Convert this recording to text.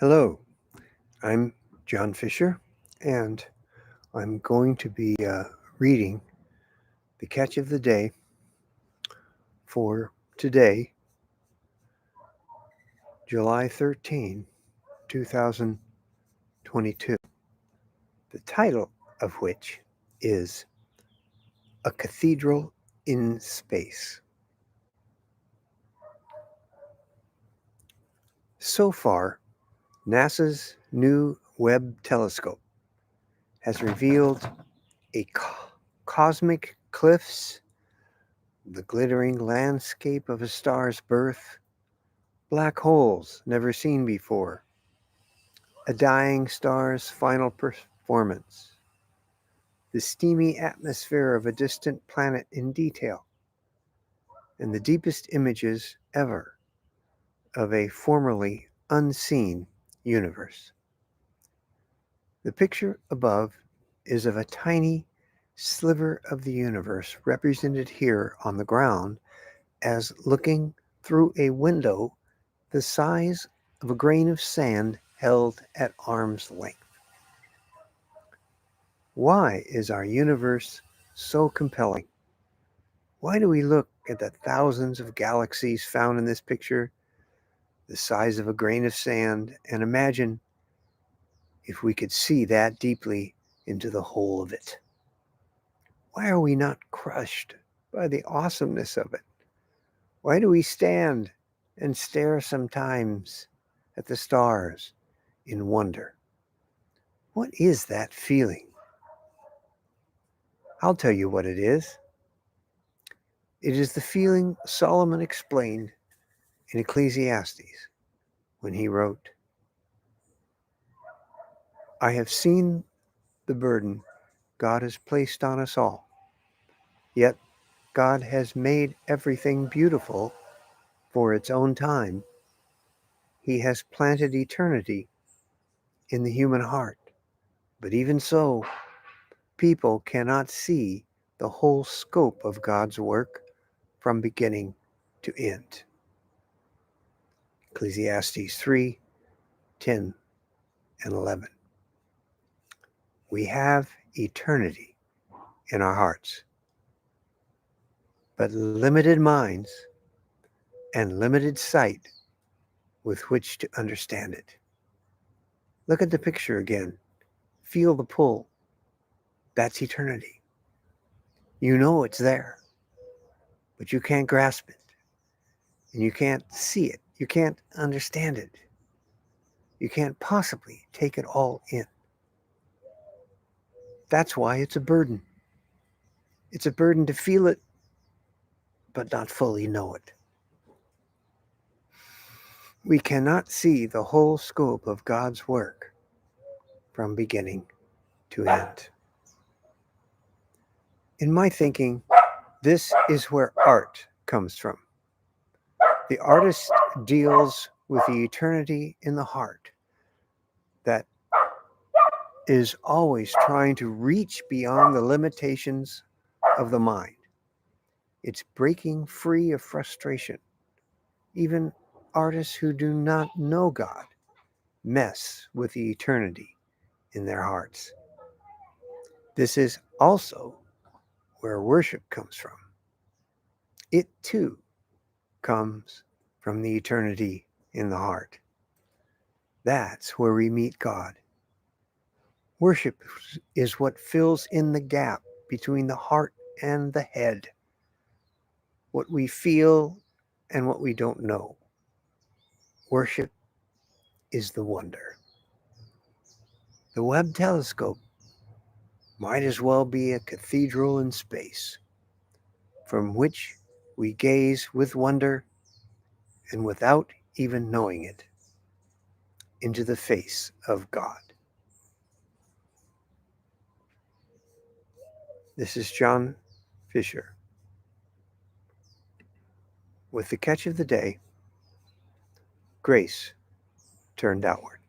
Hello, I'm John Fisher, and I'm going to be reading the catch of the day for today, July 13, 2022. The title of which is A Cathedral in Space. So far, NASA's new Webb telescope has revealed a cosmic cliffs, the glittering landscape of a star's birth, black holes never seen before, a dying star's final performance, the steamy atmosphere of a distant planet in detail, and the deepest images ever of a formerly unseen universe. The picture above is of a tiny sliver of the universe represented here on the ground as looking through a window the size of a grain of sand held at arm's length. Why is our universe so compelling? Why do we look at the thousands of galaxies found in this picture, the size of a grain of sand, and imagine if we could see that deeply into the whole of it? Why are we not crushed by the awesomeness of it? Why do we stand and stare sometimes at the stars in wonder? What is that feeling? I'll tell you what it is. It is the feeling Solomon explained in Ecclesiastes when he wrote, I have seen the burden God has placed on us all, yet God has made everything beautiful for its own time. He has planted eternity in the human heart, but even so, people cannot see the whole scope of God's work from beginning to end. Ecclesiastes 3:10 and 11. We have eternity in our hearts, but limited minds and limited sight with which to understand it. Look at the picture again. Feel the pull. That's eternity. You know it's there, but you can't grasp it, and you can't see it. You can't understand it. You can't possibly take it all in. That's why it's a burden. It's a burden to feel it, but not fully know it. We cannot see the whole scope of God's work from beginning to end. In my thinking, this is where art comes from. The artist deals with the eternity in the heart that is always trying to reach beyond the limitations of the mind. It's breaking free of frustration. Even artists who do not know God mess with the eternity in their hearts. This is also where worship comes from. It too comes from the eternity in the heart. That's where we meet God. Worship is what fills in the gap between the heart and the head, what we feel and what we don't know. Worship is the wonder. The Webb telescope might as well be a cathedral in space, from which we gaze with wonder and without even knowing it into the face of God. This is John Fisher with the catch of the day, Grace Turned Outward.